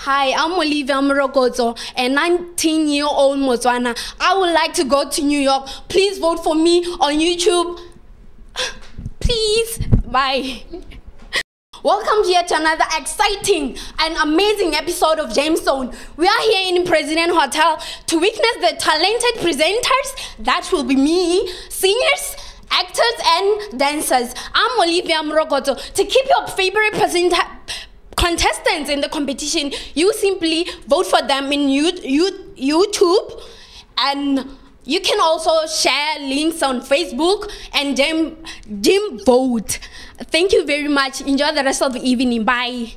Hi, I'm Olivia Mrokoto, a 19-year-old Motswana. I would like to go to New York. Please vote for me on YouTube. Please. Bye. Welcome here to another exciting and amazing episode of Jamestown. We are here in President Hotel to witness the talented presenters, that will be me, singers, actors and dancers. I'm Olivia Mrokoto. To keep your favorite contestants in the competition, you simply vote for them in YouTube, and you can also share links on Facebook and Jim vote. Thank you very much. Enjoy the rest of the evening. Bye.